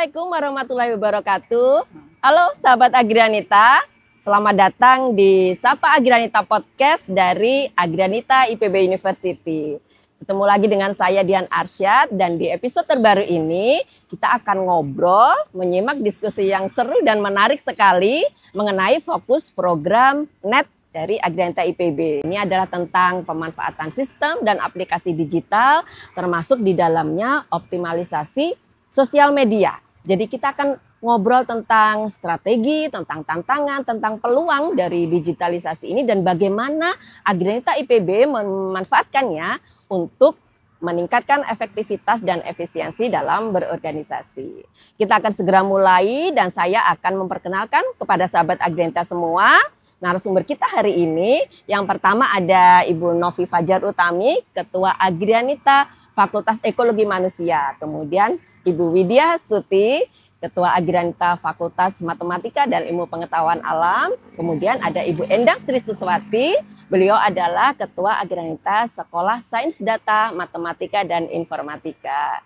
Assalamualaikum warahmatullahi wabarakatuh. Halo sahabat Agrianita, selamat datang di Sapa Agrianita Podcast dari Agrianita IPB University. Ketemu lagi dengan saya Dian Arsyad, dan di episode terbaru ini kita akan ngobrol, menyimak diskusi yang seru dan menarik sekali mengenai fokus program NET dari Agrianita IPB. Ini adalah tentang pemanfaatan sistem dan aplikasi digital, termasuk di dalamnya optimalisasi sosial media. Jadi kita akan ngobrol tentang strategi, tentang tantangan, tentang peluang dari digitalisasi ini dan bagaimana Agrianita IPB memanfaatkannya untuk meningkatkan efektivitas dan efisiensi dalam berorganisasi. Kita akan segera mulai dan saya akan memperkenalkan kepada sahabat Agrianita semua narasumber kita hari ini. Yang pertama ada Ibu Novi Fajar Utami, Ketua Agrianita Fakultas Ekologi Manusia. Kemudian Ibu Widya Hastuti, Ketua Agrianita Fakultas Matematika dan Ilmu Pengetahuan Alam. Kemudian ada Ibu Endang Sri Suswati, beliau adalah Ketua Agrianita Sekolah Sains Data, Matematika dan Informatika.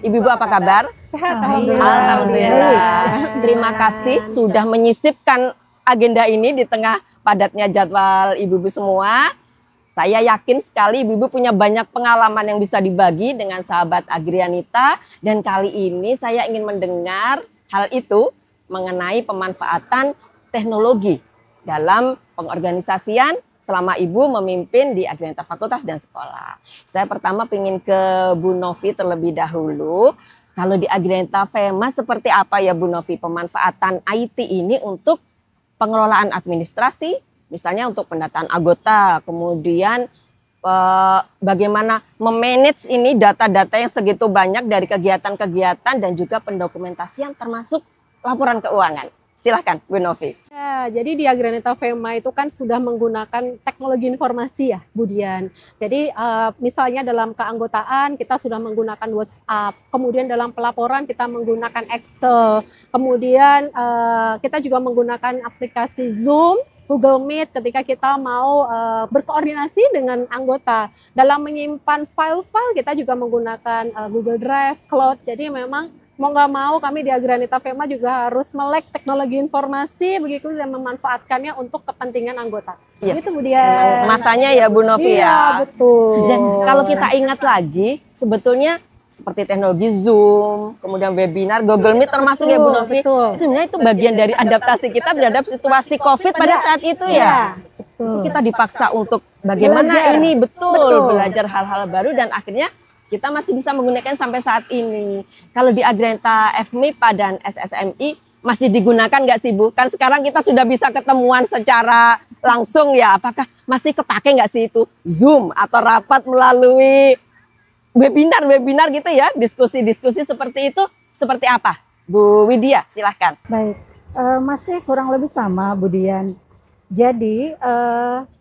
Ibu-ibu apa kabar? Sehat, Alhamdulillah. Terima kasih sudah menyisipkan agenda ini di tengah padatnya jadwal ibu-ibu semua. Saya yakin sekali ibu-ibu punya banyak pengalaman yang bisa dibagi dengan sahabat Agrianita. Dan kali ini saya ingin mendengar hal itu mengenai pemanfaatan teknologi dalam pengorganisasian selama ibu memimpin di Agrianita Fakultas dan Sekolah. Saya pertama ingin ke Bu Novi terlebih dahulu. Kalau di Agrianita FEMA seperti apa ya Bu Novi pemanfaatan IT ini untuk pengelolaan administrasi, misalnya untuk pendataan anggota, kemudian bagaimana memanage ini data-data yang segitu banyak dari kegiatan-kegiatan dan juga pendokumentasian termasuk laporan keuangan. Silahkan Bu Novi. Ya, jadi di Agrianita FEMA itu kan sudah menggunakan teknologi informasi ya Bu Dian. Jadi misalnya dalam keanggotaan kita sudah menggunakan WhatsApp, kemudian dalam pelaporan kita menggunakan Excel, kemudian kita juga menggunakan aplikasi Zoom, Google Meet ketika kita mau berkoordinasi dengan anggota. Dalam menyimpan file-file kita juga menggunakan Google Drive, Cloud. Jadi memang mau nggak mau kami di Agrianita FEMA juga harus melek teknologi informasi begitu dan memanfaatkannya untuk kepentingan anggota. Ya, gitu Bu Dian. Masanya ya Bu Novi ya. Betul. Dan kalau kita ingat lagi sebetulnya seperti teknologi Zoom, kemudian webinar, Google Meet termasuk ya Bu Novi. Itu sebenarnya itu bagian dari adaptasi kita terhadap situasi COVID pada saat itu ya. Betul. Kita dipaksa untuk bagaimana ini belajar hal-hal baru dan akhirnya kita masih bisa menggunakan sampai saat ini. Kalau di Agrianita FMIPA dan SSMI masih digunakan nggak sih Bu? Kan sekarang kita sudah bisa ketemuan secara langsung ya. Apakah masih kepake nggak sih itu Zoom atau rapat melalui webinar gitu ya? Diskusi-diskusi seperti itu seperti apa? Bu Widya silahkan. Baik, masih kurang lebih sama Bu Dian. Jadi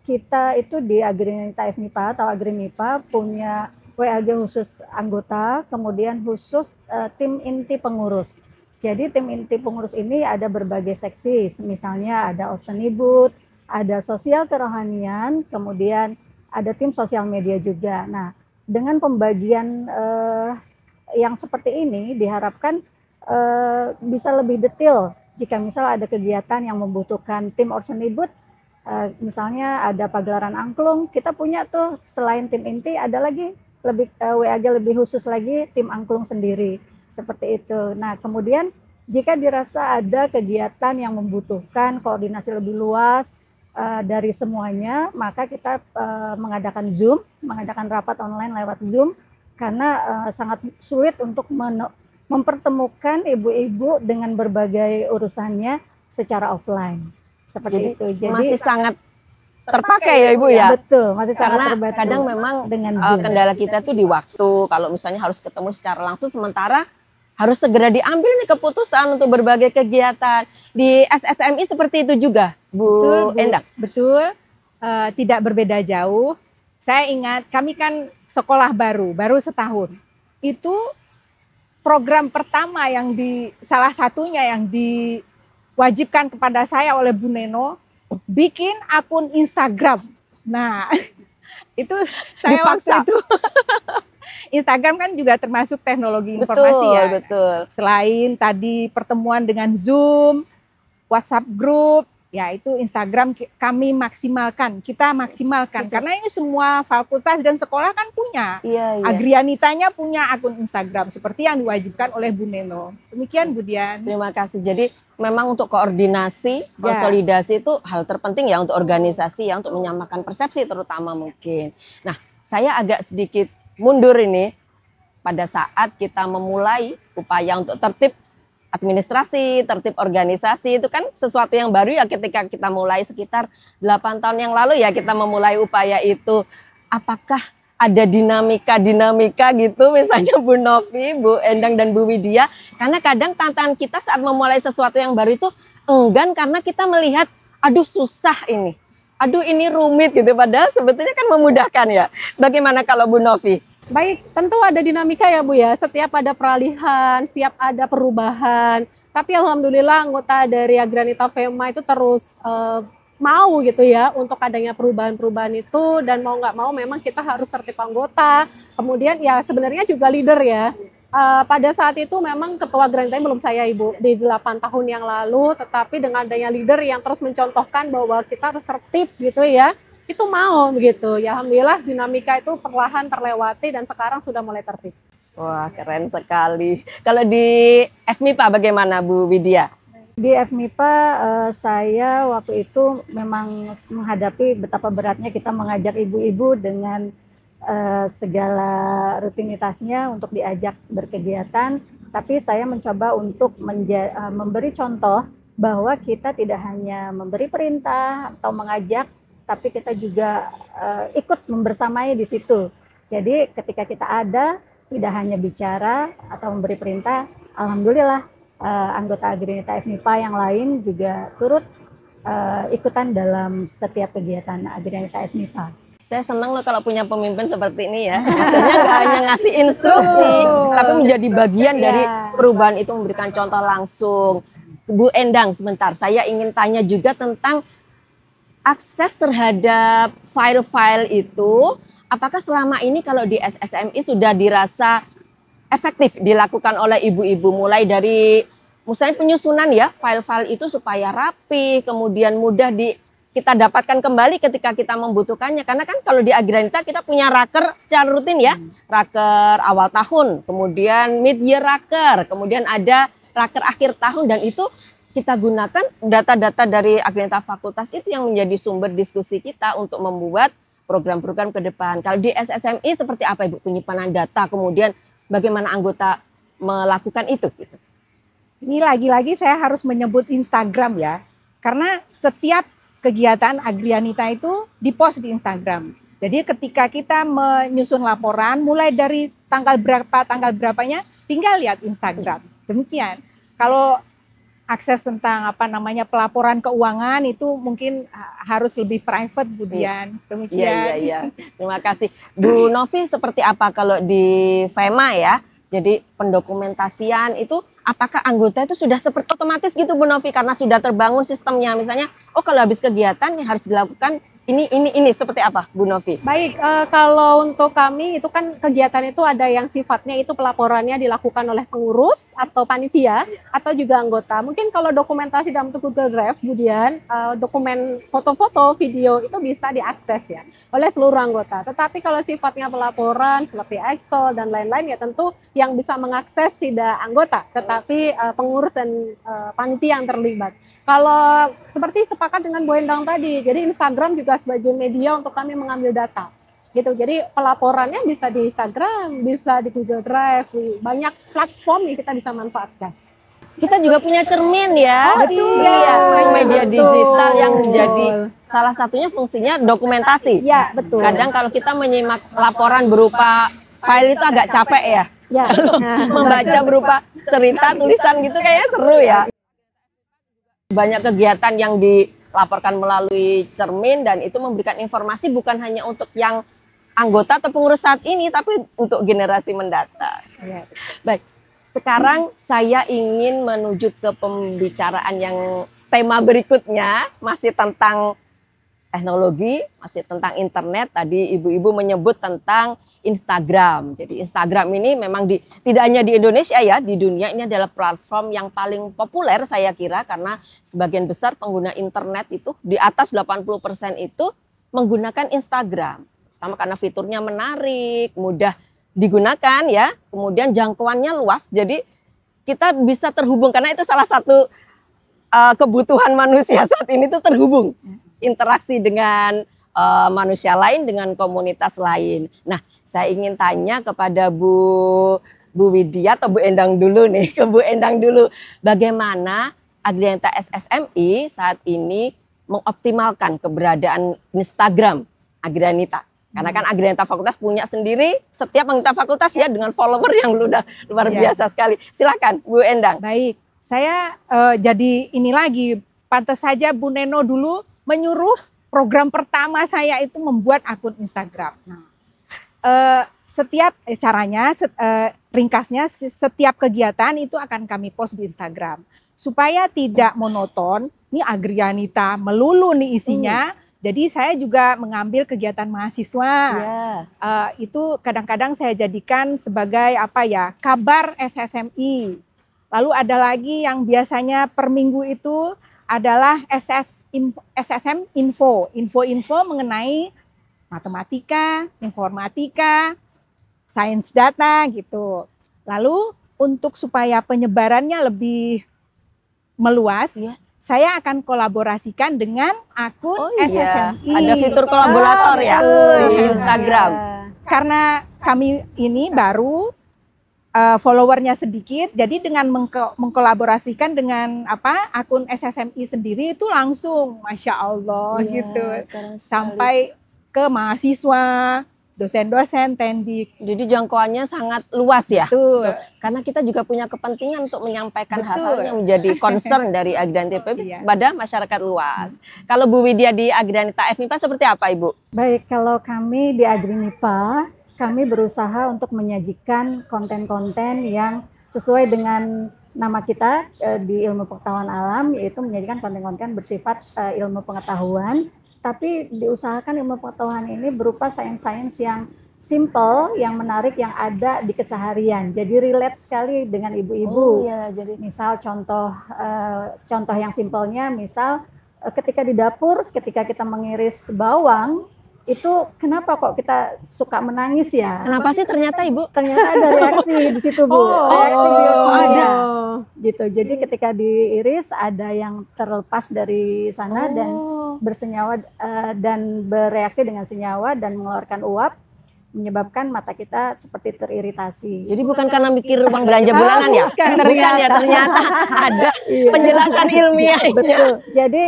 kita itu di Agrianita FMIPA atau Agrimipa punya WAG khusus anggota, kemudian khusus tim inti pengurus. Jadi tim inti pengurus ini ada berbagai seksi, misalnya ada Osenibut, ada sosial kerohanian, kemudian ada tim sosial media juga. Nah, dengan pembagian yang seperti ini diharapkan bisa lebih detail jika misal ada kegiatan yang membutuhkan tim Osenibut, misalnya ada pagelaran angklung, kita punya tuh selain tim inti ada lagi WAG lebih khusus lagi tim angklung sendiri seperti itu. Nah kemudian jika dirasa ada kegiatan yang membutuhkan koordinasi lebih luas dari semuanya, maka kita mengadakan rapat online lewat Zoom karena sangat sulit untuk mempertemukan ibu-ibu dengan berbagai urusannya secara offline seperti itu. Jadi masih sangat terpakai ya Ibu ya. Betul, masih sangat terbantu. Kadang memang dengan kendala kita tuh di waktu. Kalau misalnya harus ketemu secara langsung, sementara harus segera diambil nih keputusan untuk berbagai kegiatan. Di SSMI seperti itu juga, Bu Endang. Betul, tidak berbeda jauh. Saya ingat kami kan sekolah baru setahun. Itu program pertama yang salah satunya yang diwajibkan kepada saya oleh Bu Neno, bikin akun Instagram. Nah, itu saya dipaksa. waktu itu Instagram kan juga termasuk teknologi Betul, informasi ya. betul. Selain tadi pertemuan dengan Zoom, WhatsApp group, ya itu Instagram kami maksimalkan, kita maksimalkan. Betul. Karena ini semua fakultas dan sekolah kan punya. Iya, iya. Agrianitanya punya akun Instagram seperti yang diwajibkan oleh Bu Neno. Demikian Bu Dian. Terima kasih. Jadi memang untuk koordinasi, konsolidasi itu hal terpenting ya untuk organisasi ya, untuk menyamakan persepsi terutama mungkin. Nah, saya agak sedikit mundur ini pada saat kita memulai upaya untuk tertib administrasi, tertib organisasi, itu kan sesuatu yang baru ya ketika kita mulai sekitar 8 tahun yang lalu ya kita memulai upaya itu. Apakah ada dinamika gitu misalnya Bu Novi, Bu Endang dan Bu Widya, karena kadang tantangan kita saat memulai sesuatu yang baru itu enggan karena kita melihat aduh susah ini. Aduh ini rumit gitu, padahal sebetulnya kan memudahkan ya. Bagaimana kalau Bu Novi? Baik, tentu ada dinamika ya Bu ya, setiap ada peralihan, setiap ada perubahan. Tapi alhamdulillah anggota dari Agrianita FEMA itu terus mau gitu ya untuk adanya perubahan-perubahan itu, dan mau nggak mau memang kita harus tertib anggota. Kemudian ya sebenarnya juga leader ya. Pada saat itu memang ketua Agrianita belum saya Ibu di 8 tahun yang lalu, tetapi dengan adanya leader yang terus mencontohkan bahwa kita harus tertib gitu ya, itu mau begitu. Ya alhamdulillah dinamika itu perlahan terlewati dan sekarang sudah mulai tertib. Wah keren sekali. Kalau di FMIPA bagaimana Bu Widya? Di FMIPA saya waktu itu memang menghadapi betapa beratnya kita mengajak ibu-ibu dengan segala rutinitasnya untuk diajak berkegiatan, tapi saya mencoba untuk memberi contoh bahwa kita tidak hanya memberi perintah atau mengajak, tapi kita juga ikut membersamai di situ. Jadi ketika kita ada, tidak hanya bicara atau memberi perintah, alhamdulillah anggota Agrianita FMIPA yang lain juga turut ikutan dalam setiap kegiatan Agrianita FMIPA. Saya senang loh kalau punya pemimpin seperti ini ya. Maksudnya nggak hanya ngasih instruksi, tapi menjadi bagian dari perubahan itu, memberikan contoh langsung. Bu Endang, sebentar, saya ingin tanya juga tentang akses terhadap file-file itu. Apakah selama ini kalau di SSMI sudah dirasa efektif dilakukan oleh ibu-ibu, mulai dari misalnya penyusunan ya file-file itu supaya rapi, kemudian mudah kita dapatkan kembali ketika kita membutuhkannya. Karena kan kalau di Agrianita kita punya raker secara rutin ya, raker awal tahun, kemudian mid-year raker, kemudian ada raker akhir tahun, dan itu kita gunakan data-data dari Agrianita Fakultas itu yang menjadi sumber diskusi kita untuk membuat program-program ke depan. Kalau di SSMI seperti apa Ibu penyimpanan data, kemudian bagaimana anggota melakukan itu? Gitu. Ini lagi-lagi saya harus menyebut Instagram ya, karena setiap kegiatan Agrianita itu dipost di Instagram. Jadi ketika kita menyusun laporan, mulai dari tanggal berapanya, tinggal lihat Instagram. Demikian. Kalau akses tentang pelaporan keuangan itu mungkin harus lebih private, Bu Dian. Demikian. Iya. Terima kasih. Bu Novi, seperti apa kalau di FEMA ya? Jadi pendokumentasian itu apakah anggota itu sudah seperti otomatis gitu Bu Novi, karena sudah terbangun sistemnya, misalnya kalau habis kegiatan yang harus dilakukan ini seperti apa Bu Novi? Baik, kalau untuk kami itu kan kegiatan itu ada yang sifatnya itu pelaporannya dilakukan oleh pengurus atau panitia atau juga anggota. Mungkin kalau dokumentasi dalam bentuk Google Drive, kemudian dokumen foto-foto, video itu bisa diakses ya oleh seluruh anggota. Tetapi kalau sifatnya pelaporan seperti Excel dan lain-lain ya tentu yang bisa mengakses tidak anggota, tetapi pengurus dan panitia yang terlibat. Kalau seperti sepakat dengan Bu Endang tadi, jadi Instagram juga sebagai media untuk kami mengambil data. Gitu. Jadi pelaporannya bisa di Instagram, bisa di Google Drive, banyak platform yang kita bisa manfaatkan. Kita juga punya cermin ya. Betul. Iya, media Betul. digital yang menjadi salah satunya fungsinya dokumentasi. Ya, betul. Kadang kalau kita menyimak laporan berupa file itu agak capek ya. Ya. Membaca berupa cerita, tulisan gitu kayaknya seru ya. Banyak kegiatan yang dilaporkan melalui cermin dan itu memberikan informasi bukan hanya untuk yang anggota atau pengurus saat ini, tapi untuk generasi mendatang. Ya. Baik, sekarang saya ingin menuju ke pembicaraan yang tema berikutnya, masih tentang teknologi, masih tentang internet. Tadi ibu-ibu menyebut tentang Instagram. Jadi Instagram ini memang tidak hanya di Indonesia ya, di dunia ini adalah platform yang paling populer saya kira, karena sebagian besar pengguna internet itu di atas 80% itu menggunakan Instagram. Pertama karena fiturnya menarik, mudah digunakan ya, kemudian jangkauannya luas. Jadi kita bisa terhubung, karena itu salah satu kebutuhan manusia saat ini tuh terhubung, interaksi dengan manusia lain, dengan komunitas lain. Nah, saya ingin tanya kepada Bu Widya atau Bu Endang dulu nih, ke Bu Endang dulu. Bagaimana Agrianita SSMI saat ini mengoptimalkan keberadaan Instagram Agrianita? Karena kan Agrianita Fakultas punya sendiri, setiap anggota fakultas ya dengan follower yang udah luar biasa sekali. Silakan Bu Endang. Baik, saya jadi ini lagi, pantas saja Bu Neno dulu menyuruh program pertama saya itu membuat akun Instagram. Nah, setiap caranya, ringkasnya setiap kegiatan itu akan kami post di Instagram. Supaya tidak monoton, ini Agrianita melulu nih isinya. Jadi saya juga mengambil kegiatan mahasiswa. Itu kadang-kadang saya jadikan sebagai apa ya, kabar SSMI. Lalu ada lagi yang biasanya per minggu itu adalah SSM Info. Info-info mengenai matematika, informatika, sains data gitu. Lalu untuk supaya penyebarannya lebih meluas, saya akan kolaborasikan dengan akun SSMI. Ada fitur kolaborator ya di Instagram. Karena kami ini baru followernya sedikit, jadi dengan mengkolaborasikan dengan akun SSMI sendiri itu langsung, masya Allah gitu, sampai ke mahasiswa, dosen-dosen, tendik. Jadi jangkauannya sangat luas ya. Betul. Karena kita juga punya kepentingan untuk menyampaikan hal-hal yang menjadi concern dari Agrianita pada masyarakat luas. Kalau Bu Widya di Agrianita FMIPA seperti apa Ibu? Baik, kalau kami di Agrianita, kami berusaha untuk menyajikan konten-konten yang sesuai dengan nama kita di ilmu pengetahuan alam, yaitu menyajikan konten-konten bersifat ilmu pengetahuan, tapi diusahakan ilmu pengetahuan ini berupa sains-sains yang simple, yang menarik, yang ada di keseharian. Jadi relate sekali dengan ibu-ibu. Jadi misal contoh yang simpelnya, misal ketika di dapur, ketika kita mengiris bawang, itu kenapa kok kita suka menangis ya? Kenapa sih ternyata Ibu? Ternyata ada reaksi di situ Bu, reaksi biokimia. Ada. Gitu. Jadi ketika diiris ada yang terlepas dari sana dan bersenyawa dan bereaksi dengan senyawa dan mengeluarkan uap, menyebabkan mata kita seperti teriritasi. Jadi bukan karena mikir uang belanja bulanan ya? Bukan ya, ternyata ada penjelasan ilmiahnya. Betul. Jadi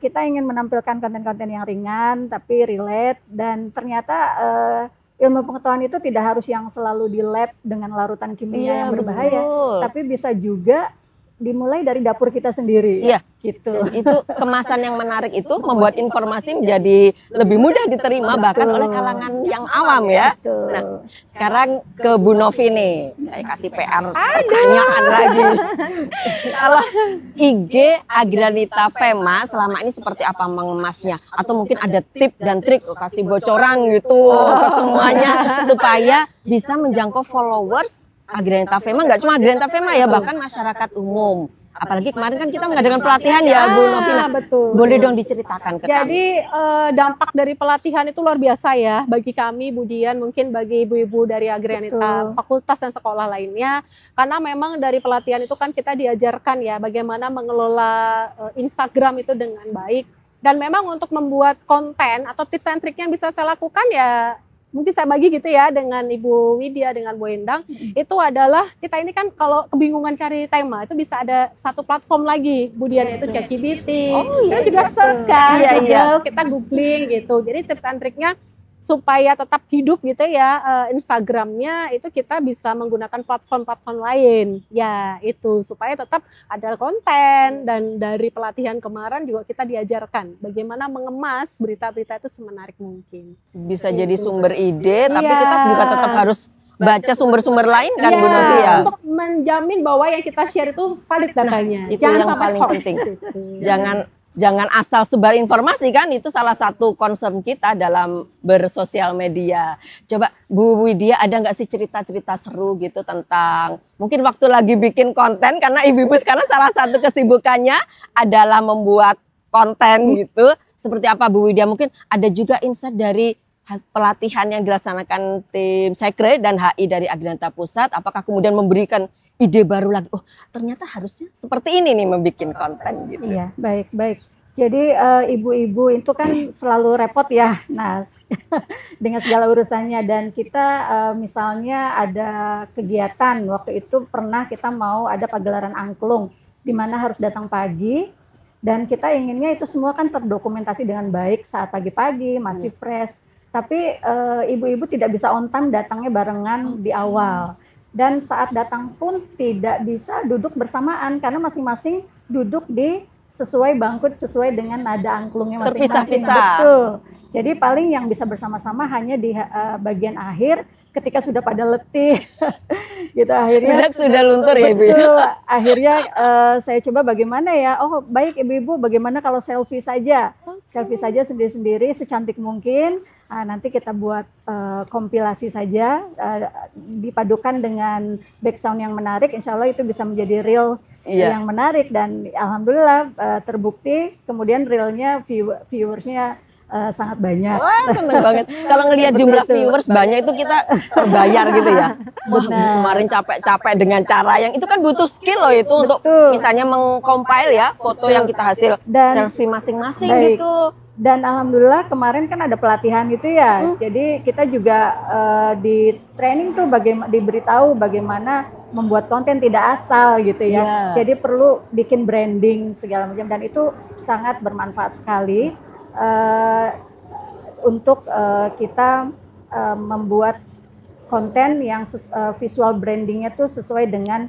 kita ingin menampilkan konten-konten yang ringan tapi relate, dan ternyata ilmu pengetahuan itu tidak harus yang selalu di lab dengan larutan kimia yang berbahaya, tapi bisa juga dimulai dari dapur kita sendiri. Iya, gitu. Dan itu kemasan yang menarik itu membuat informasi menjadi lebih mudah diterima bahkan oleh kalangan yang awam ya. Betul. Nah, sekarang ke Bu Novi nih, saya kasih PR pertanyaan lagi. Kalau IG Agrianita Fema selama ini seperti apa mengemasnya? Atau mungkin ada tip dan trik, kasih bocoran gitu ke semuanya supaya bisa menjangkau followers Agrianita Fema, nggak cuma Agrianita Fema ya, bahkan masyarakat umum. Apalagi kemarin kan kita mengadakan pelatihan ya Bu Novina. Betul. Boleh dong diceritakan ke kami. Jadi dampak dari pelatihan itu luar biasa ya bagi kami, Bu Dian, mungkin bagi ibu-ibu dari Agrianita Fakultas dan sekolah lainnya. Karena memang dari pelatihan itu kan kita diajarkan ya bagaimana mengelola Instagram itu dengan baik. Dan memang untuk membuat konten atau tips and trick yang bisa saya lakukan ya, mungkin saya bagi gitu ya dengan Ibu Widya, dengan Bu Endang, itu adalah kita ini kan kalau kebingungan cari tema itu bisa ada satu platform lagi, Bu Dian, itu ChatGPT. Kita juga search kan, Google, kita googling gitu. Jadi tips and triknya supaya tetap hidup gitu ya, Instagramnya itu kita bisa menggunakan platform-platform lain. Ya itu, supaya tetap ada konten. Dan dari pelatihan kemarin juga kita diajarkan bagaimana mengemas berita-berita itu semenarik mungkin. Bisa jadi sumber ide, tapi kita juga tetap harus baca sumber-sumber lain kan Bu Novi ya. Untuk menjamin bahwa yang kita share itu valid datanya. Nah, itu jangan yang sampai paling hoax. penting. Jangan jangan asal sebar informasi kan, itu salah satu concern kita dalam bersosial media. Coba Bu Widya ada nggak sih cerita-cerita seru gitu tentang mungkin waktu lagi bikin konten, karena ibu-ibu sekarang salah satu kesibukannya adalah membuat konten gitu. Seperti apa Bu Widya? Mungkin ada juga insight dari pelatihan yang dilaksanakan tim Sekre dan HI dari Agrianita Pusat, apakah kemudian memberikan ide baru lagi, oh ternyata harusnya seperti ini nih membuat konten gitu. Iya, baik. Jadi ibu-ibu itu kan selalu repot ya, nah dengan segala urusannya, dan kita misalnya ada kegiatan, waktu itu pernah kita mau ada pagelaran angklung, di mana harus datang pagi, dan kita inginnya itu semua kan terdokumentasi dengan baik saat pagi-pagi, masih fresh. Tapi ibu-ibu tidak bisa on time datangnya barengan di awal. Dan saat datang pun tidak bisa duduk bersamaan karena masing-masing duduk di sesuai bangku, sesuai dengan nada angklungnya masing-masing. Terpisah-pisah. Betul. Jadi paling yang bisa bersama-sama hanya di bagian akhir ketika sudah pada letih. Gitu akhirnya Sudah luntur ya Ibu. Betul. Akhirnya saya coba bagaimana ya? Oh, baik Ibu-ibu, bagaimana kalau selfie saja? Selfie saja sendiri-sendiri secantik mungkin. Nanti kita buat kompilasi saja, dipadukan dengan background yang menarik, insya Allah itu bisa menjadi reel yang menarik, dan alhamdulillah terbukti kemudian reelnya viewersnya sangat banyak. Wah, seneng banget. Kalau ngelihat jumlah viewers banyak itu kita terbayar gitu ya. Wah, kemarin capek-capek dengan cara yang itu kan butuh skill loh itu untuk misalnya mengcompile ya foto yang kita hasil selfie masing-masing gitu. Dan alhamdulillah kemarin kan ada pelatihan gitu ya. Jadi kita juga di training tuh diberitahu bagaimana membuat konten tidak asal gitu ya. Jadi perlu bikin branding segala macam, dan itu sangat bermanfaat sekali untuk kita membuat konten yang visual brandingnya tuh sesuai dengan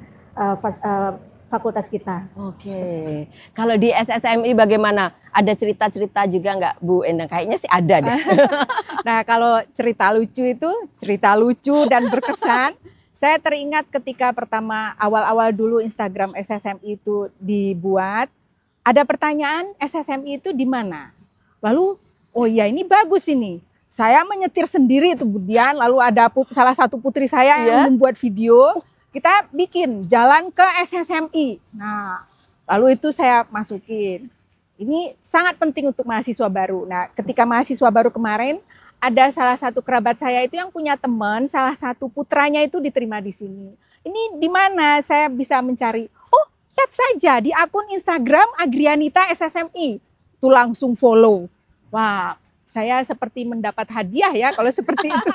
fakultas kita. Oke. Kalau di SSMI bagaimana? Ada cerita-cerita juga nggak Bu Endang? Kayaknya sih ada deh. Nah, kalau cerita lucu dan berkesan. Saya teringat ketika pertama awal-awal dulu Instagram SSMI itu dibuat, ada pertanyaan SSMI itu di mana? Lalu, oh iya ini bagus ini. Saya menyetir sendiri itu kemudian, lalu ada salah satu putri saya yang membuat video. Kita bikin jalan ke SSMI. Nah, lalu itu saya masukin. Ini sangat penting untuk mahasiswa baru. Nah, ketika mahasiswa baru kemarin, ada salah satu kerabat saya itu yang punya teman, salah satu putranya itu diterima di sini. Ini di mana saya bisa mencari? Oh, lihat saja di akun Instagram Agrianita SSMI. Itu langsung follow. Wah, saya seperti mendapat hadiah ya kalau seperti itu.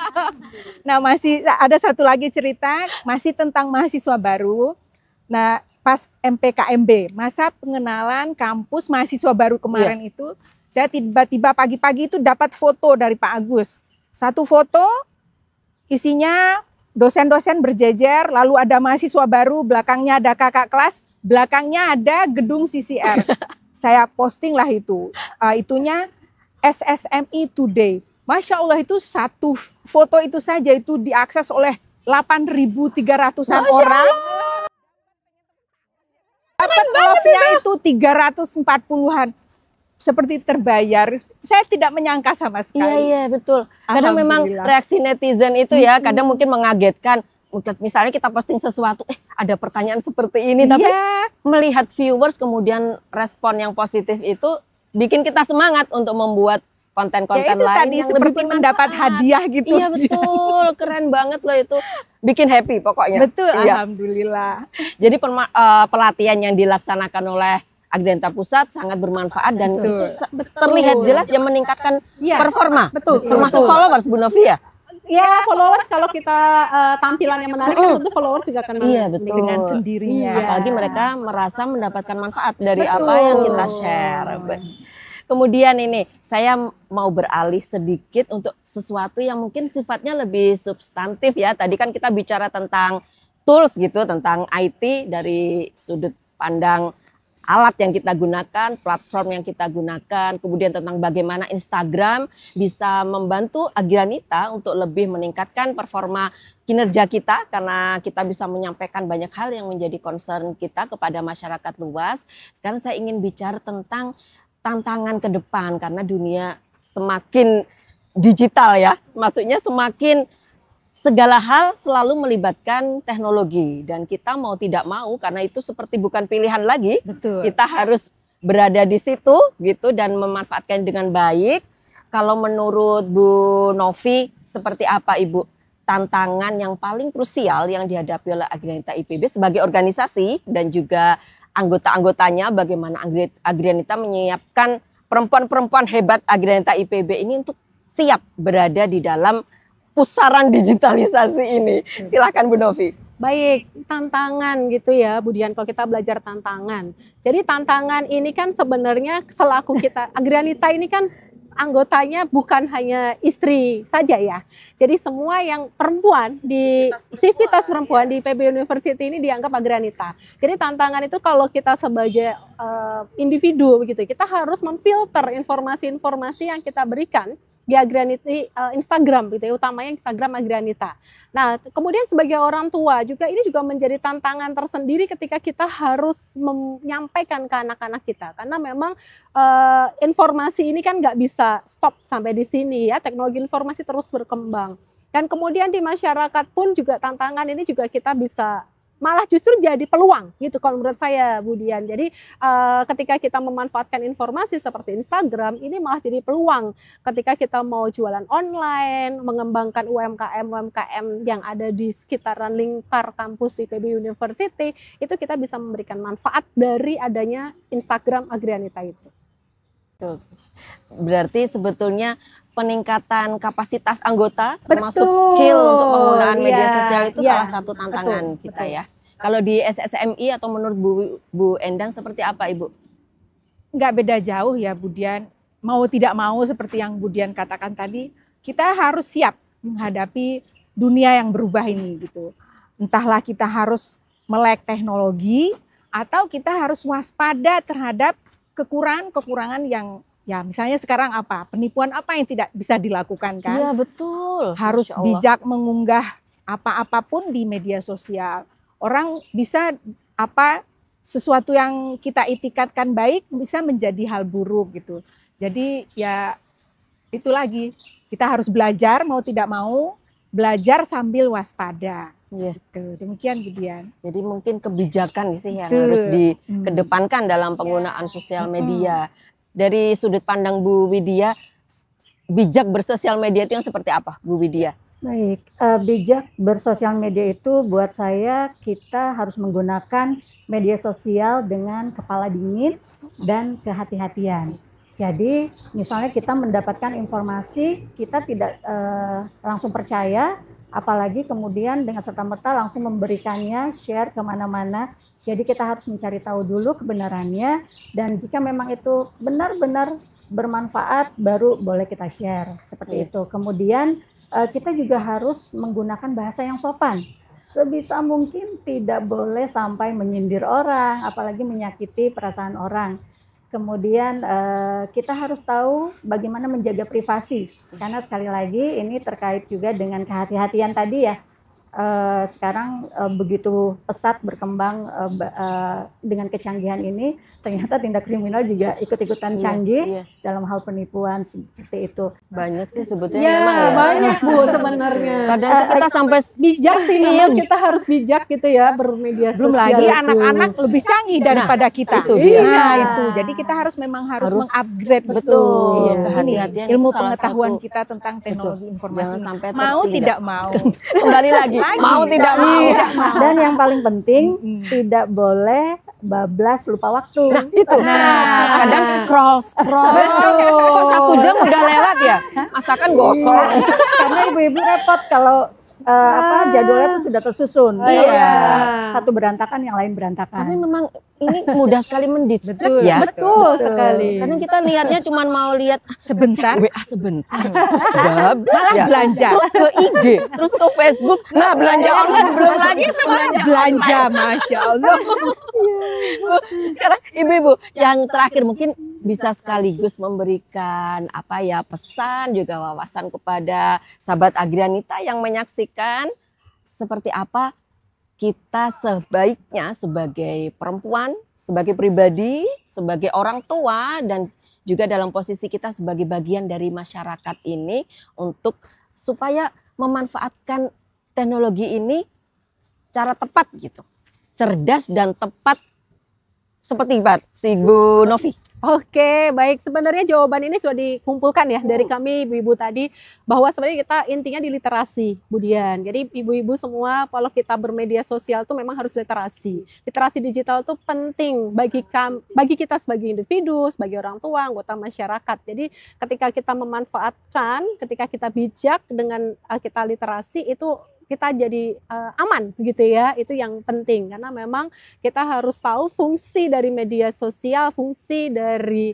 Nah, masih ada satu lagi cerita, masih tentang mahasiswa baru. Nah, pas MPKMB, masa pengenalan kampus mahasiswa baru kemarin itu, saya tiba-tiba pagi-pagi itu dapat foto dari Pak Agus. Satu foto isinya dosen-dosen berjejer, lalu ada mahasiswa baru, belakangnya ada kakak kelas, belakangnya ada gedung CCR. Saya posting lah itu, itunya SSMI Today. Masya Allah, itu satu foto itu saja itu diakses oleh 8.300-an orang. Dapat love-nya itu 340-an. Seperti terbayar. Saya tidak menyangka sama sekali. Iya, betul. Kadang memang reaksi netizen itu ya, kadang mungkin mengagetkan. Misalnya kita posting sesuatu, ada pertanyaan seperti ini, tapi melihat viewers kemudian respon yang positif itu bikin kita semangat untuk membuat konten-konten lain tadi yang seperti lebih mendapat hadiah gitu. Iya betul, keren banget loh itu, bikin happy pokoknya. Betul, alhamdulillah. Jadi pelatihan yang dilaksanakan oleh Agrianita Pusat sangat bermanfaat dan itu terlihat jelas yang meningkatkan performa. Betul. Termasuk followers Bu Novi ya? Ya, followers kalau kita tampilannya menarik, tentu followers juga akan betul. Dengan sendirinya. Apalagi mereka merasa mendapatkan manfaat dari apa yang kita share. Kemudian ini saya mau beralih sedikit untuk sesuatu yang mungkin sifatnya lebih substantif ya. Tadi kan kita bicara tentang tools gitu, tentang IT dari sudut pandang alat yang kita gunakan, platform yang kita gunakan, kemudian tentang bagaimana Instagram bisa membantu Agrianita untuk lebih meningkatkan performa kinerja kita karena kita bisa menyampaikan banyak hal yang menjadi concern kita kepada masyarakat luas. Sekarang saya ingin bicara tentang tantangan ke depan karena dunia semakin digital ya, maksudnya semakin segala hal selalu melibatkan teknologi dan kita mau tidak mau karena itu seperti bukan pilihan lagi, Betul. kita harus berada di situ gitu dan memanfaatkan dengan baik. Kalau menurut Bu Novi seperti apa Ibu tantangan yang paling krusial yang dihadapi oleh Agrianita IPB sebagai organisasi dan juga anggota-anggotanya, bagaimana Agrianita menyiapkan perempuan-perempuan hebat Agrianita IPB ini untuk siap berada di dalam pusaran digitalisasi ini. Silakan Bu Novi. Baik, tantangan gitu ya Bu Dian, kalau kita belajar tantangan. Jadi tantangan ini kan sebenarnya selaku kita, Agrianita ini kan anggotanya bukan hanya istri saja ya. Jadi semua yang perempuan di Sivitas perempuan di IPB University ini dianggap Agrianita. Jadi tantangan itu kalau kita sebagai individu begitu, kita harus memfilter informasi-informasi yang kita berikan di Agrianita Instagram gitu ya, utamanya Instagram Agrianita. Nah, kemudian sebagai orang tua juga ini juga menjadi tantangan tersendiri ketika kita harus menyampaikan ke anak-anak kita karena memang informasi ini kan nggak bisa stop sampai di sini ya, teknologi informasi terus berkembang. Dan kemudian di masyarakat pun juga tantangan ini juga kita bisa malah justru jadi peluang gitu kalau menurut saya Bu Dian. Jadi ketika kita memanfaatkan informasi seperti Instagram ini malah jadi peluang ketika kita mau jualan online, mengembangkan UMKM yang ada di sekitaran lingkar kampus IPB University, itu kita bisa memberikan manfaat dari adanya Instagram Agrianita itu. Betul. Berarti sebetulnya peningkatan kapasitas anggota termasuk skill untuk penggunaan media sosial itu salah satu tantangan kita ya. Kalau di SSMI atau menurut Bu Endang seperti apa Ibu? Nggak beda jauh ya Bu Dian. Mau tidak mau seperti yang Bu Dian katakan tadi, kita harus siap menghadapi dunia yang berubah ini gitu. Entahlah kita harus melek teknologi atau kita harus waspada terhadap kekurangan-kekurangan yang ya misalnya sekarang apa, penipuan apa yang tidak bisa dilakukan kan? Iya betul. Harus bijak mengunggah apa-apapun di media sosial. Orang bisa sesuatu yang kita itikadkan baik bisa menjadi hal buruk gitu. Jadi ya itu lagi kita harus belajar mau tidak mau, belajar sambil waspada. Iya. Gitu. Demikian Bu Dian. Jadi mungkin kebijakan sih yang harus dikedepankan dalam penggunaan sosial media. Dari sudut pandang Bu Widya, bijak bersosial media itu yang seperti apa Bu Widya? Baik, bijak bersosial media itu buat saya kita harus menggunakan media sosial dengan kepala dingin dan kehati-hatian. Jadi misalnya kita mendapatkan informasi, kita tidak langsung percaya, apalagi kemudian dengan serta-merta langsung memberikannya, share kemana-mana. Jadi kita harus mencari tahu dulu kebenarannya dan jika memang itu benar-benar bermanfaat baru boleh kita share seperti itu. Kemudian kita juga harus menggunakan bahasa yang sopan. Sebisa mungkin tidak boleh sampai menyindir orang, apalagi menyakiti perasaan orang. Kemudian kita harus tahu bagaimana menjaga privasi. Karena sekali lagi ini terkait juga dengan kehati-hatian tadi ya. Sekarang begitu pesat berkembang dengan kecanggihan ini, ternyata tindak kriminal juga ikut-ikutan canggih dalam hal penipuan seperti itu. Banyak sih sebetulnya memang ya. Banyak Bu sebenarnya. Kadang kita sampai bijak sih memang kita harus bijak gitu ya bermedia sosial. Belum lagi itu. anak-anak lebih canggih daripada kita. Itu dia. Nah, itu. Jadi kita harus mengupgrade betul. ini Kehati-hatian ilmu itu salah pengetahuan satu. kita tentang teknologi informasi. Jangan sampai Mau tertinggal. tidak mau. Kembali lagi, mau tidak mau. Dan yang paling penting tidak boleh bablas lupa waktu. Nah itu, kadang scroll. Kok 1 jam udah lewat ya? Masakan gosong. Karena ibu-ibu repot kalau jadwalnya itu sudah tersusun. Iya. Satu berantakan, yang lain berantakan. Tapi memang ini mudah sekali mendistract Betul, ya. Betul sekali. Kadang kita lihatnya cuma mau lihat Sebentar. WA sebentar. Malah belanja. Terus ke IG, terus ke Facebook. Nah, belanja online belum lagi belanja, Masya Allah. Sekarang ibu-ibu yang terakhir mungkin bisa sekaligus memberikan pesan juga wawasan kepada sahabat Agrianita yang menyaksikan seperti apa kita sebaiknya sebagai perempuan, sebagai pribadi, sebagai orang tua dan juga dalam posisi kita sebagai bagian dari masyarakat ini untuk supaya memanfaatkan teknologi ini cara tepat gitu. Cerdas dan tepat seperti si Bu Novi. Oke, baik. Sebenarnya jawaban ini sudah dikumpulkan ya dari kami ibu-ibu tadi, bahwa sebenarnya kita intinya di literasi, Bu Dian. Jadi ibu-ibu semua kalau kita bermedia sosial tuh memang harus literasi. Literasi digital tuh penting bagi kita sebagai individu, sebagai orang tua, anggota masyarakat. Jadi ketika kita memanfaatkan, ketika kita bijak dengan kita literasi itu kita jadi aman gitu ya, itu yang penting karena memang kita harus tahu fungsi dari media sosial, fungsi dari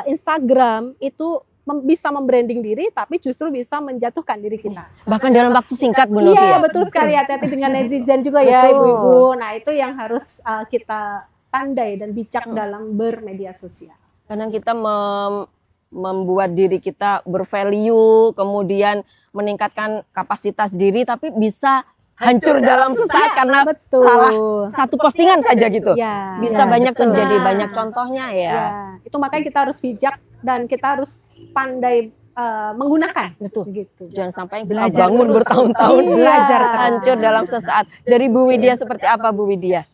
Instagram itu bisa membranding diri tapi justru bisa menjatuhkan diri kita. Bahkan dalam waktu singkat Bu Novi Iya ya? betul sekali, hati-hati dengan netizen juga ya ibu-ibu. Nah itu yang harus kita pandai dan bijak dalam bermedia sosial. Kadang kita membuat diri kita bervalue, kemudian meningkatkan kapasitas diri, tapi bisa hancur dalam sesaat karena salah satu postingan saja gitu. Ya, bisa banyak betul. terjadi, banyak contohnya ya. Ya, itu makanya kita harus bijak dan kita harus pandai menggunakan. Betul. Gitu. Jangan sampai kita Belajar bangun terus. bertahun-tahun Iya. belajar hancur dalam sesaat. Dari Bu Widya seperti apa Bu Widya?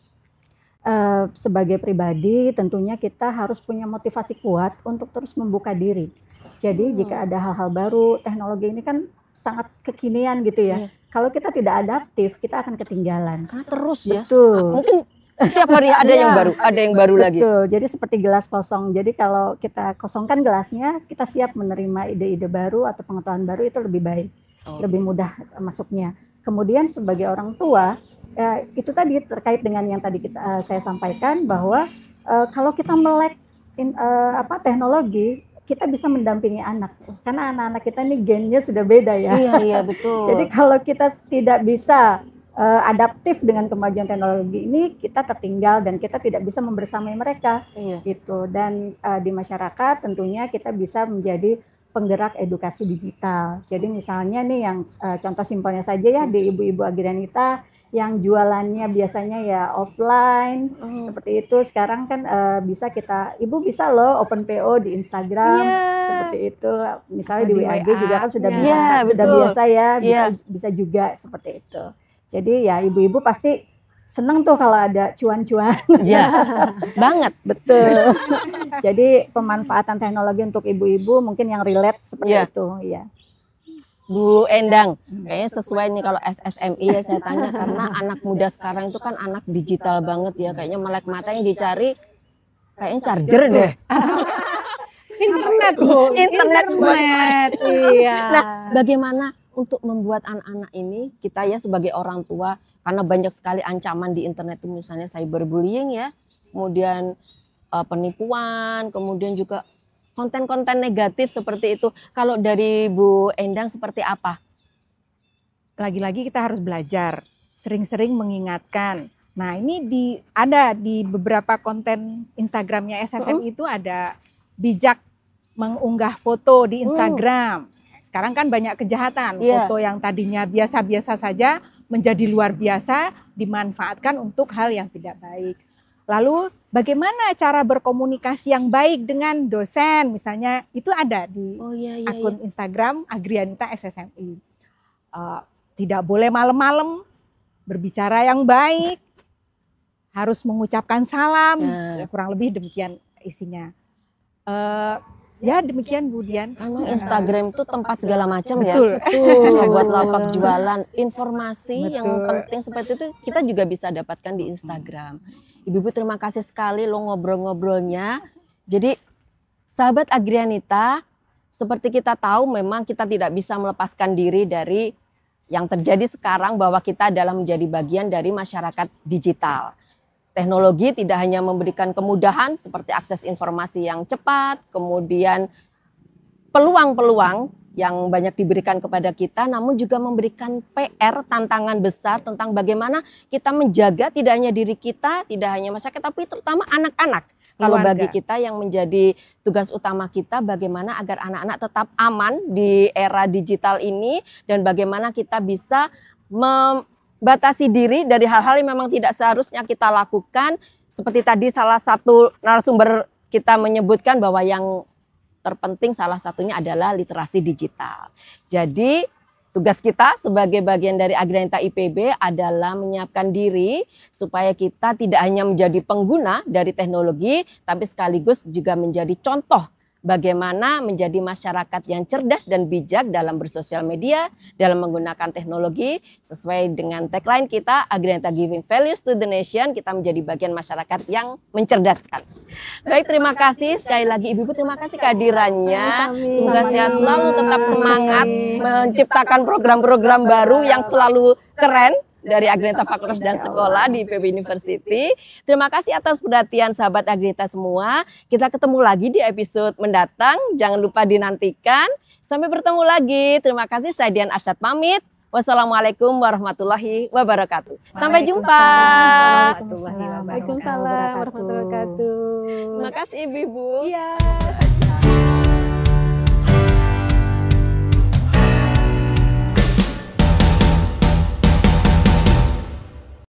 Sebagai pribadi tentunya kita harus punya motivasi kuat untuk terus membuka diri. Jadi jika ada hal-hal baru, teknologi ini kan sangat kekinian gitu ya. Kalau kita tidak adaptif, kita akan ketinggalan. Karena terus ya. Betul. Mungkin setiap hari ada yang baru, ada yang baru lagi. Betul. Jadi seperti gelas kosong. Jadi kalau kita kosongkan gelasnya, kita siap menerima ide-ide baru atau pengetahuan baru itu lebih baik, lebih mudah masuknya. Kemudian sebagai orang tua, itu tadi terkait dengan yang tadi saya sampaikan bahwa kalau kita melek teknologi, kita bisa mendampingi anak karena anak-anak kita ini gennya sudah beda ya. Iya betul. Jadi kalau kita tidak bisa adaptif dengan kemajuan teknologi ini, kita tertinggal dan kita tidak bisa membersamai mereka. Iya. Gitu. Dan di masyarakat tentunya kita bisa menjadi penggerak edukasi digital. Jadi misalnya nih yang contoh simpelnya saja ya di Ibu-Ibu Agrianita yang jualannya biasanya ya offline seperti itu, sekarang kan bisa Ibu bisa loh open PO di Instagram seperti itu, misalnya di WAG juga kan sudah sudah biasa ya, bisa juga seperti itu. Jadi ya ibu-ibu pasti senang tuh kalau ada cuan-cuan. Iya, banget. Betul. Jadi pemanfaatan teknologi untuk ibu-ibu mungkin yang relate seperti itu ya. Bu Endang, kayaknya sesuai nih kalau SSMI ya saya tanya karena anak muda sekarang itu kan anak digital banget ya, kayaknya melek mata yang dicari kayaknya charger deh. Internet tuh, internet. Iya. Nah, bagaimana untuk membuat anak-anak ini kita ya sebagai orang tua, karena banyak sekali ancaman di internet itu misalnya cyberbullying ya, kemudian penipuan, kemudian juga konten-konten negatif seperti itu. Kalau dari Bu Endang seperti apa? Lagi-lagi kita harus belajar, sering-sering mengingatkan. Nah ini ada di beberapa konten Instagramnya SSMI itu ada bijak mengunggah foto di Instagram. Sekarang kan banyak kejahatan, foto yang tadinya biasa-biasa saja menjadi luar biasa, dimanfaatkan untuk hal yang tidak baik. Lalu bagaimana cara berkomunikasi yang baik dengan dosen, misalnya itu ada di akun Instagram Agrianita SSMI. Tidak boleh malam-malam, berbicara yang baik, harus mengucapkan salam, ya, kurang lebih demikian isinya. Ya demikian Bu Dian. Emang Instagram itu tempat segala macam ya. Betul. Bisa buat lapak jualan, informasi yang penting seperti itu kita juga bisa dapatkan di Instagram. Ibu-ibu terima kasih sekali lo ngobrol-ngobrolnya. Jadi sahabat Agrianita, seperti kita tahu memang kita tidak bisa melepaskan diri dari yang terjadi sekarang bahwa kita adalah menjadi bagian dari masyarakat digital. Teknologi tidak hanya memberikan kemudahan seperti akses informasi yang cepat, kemudian peluang-peluang yang banyak diberikan kepada kita, namun juga memberikan PR, tantangan besar tentang bagaimana kita menjaga tidak hanya diri kita, tidak hanya masyarakat, tapi terutama anak-anak. Kalau bagi kita yang menjadi tugas utama kita, bagaimana agar anak-anak tetap aman di era digital ini, dan bagaimana kita bisa membatasi diri dari hal-hal yang memang tidak seharusnya kita lakukan. Seperti tadi salah satu narasumber kita menyebutkan bahwa yang terpenting salah satunya adalah literasi digital. Jadi tugas kita sebagai bagian dari Agranita IPB adalah menyiapkan diri supaya kita tidak hanya menjadi pengguna dari teknologi, tapi sekaligus juga menjadi contoh bagaimana menjadi masyarakat yang cerdas dan bijak dalam bersosial media, dalam menggunakan teknologi, sesuai dengan tagline kita, Agranita Giving Values to the Nation, kita menjadi bagian masyarakat yang mencerdaskan. Baik, terima kasih sekali lagi Ibu, terima kasih kehadirannya. Semoga sehat selalu, tetap semangat menciptakan program-program baru yang selalu keren dari Agranita Fakultas dan Sekolah di IPB University. Terima kasih atas perhatian sahabat Agranita semua. Kita ketemu lagi di episode mendatang. Jangan lupa dinantikan. Sampai bertemu lagi. Terima kasih, saya Dian Arsyad pamit. Wassalamualaikum warahmatullahi wabarakatuh. Sampai jumpa. Waalaikumsalam warahmatullahi wabarakatuh. Terima kasih Ibu. Iya.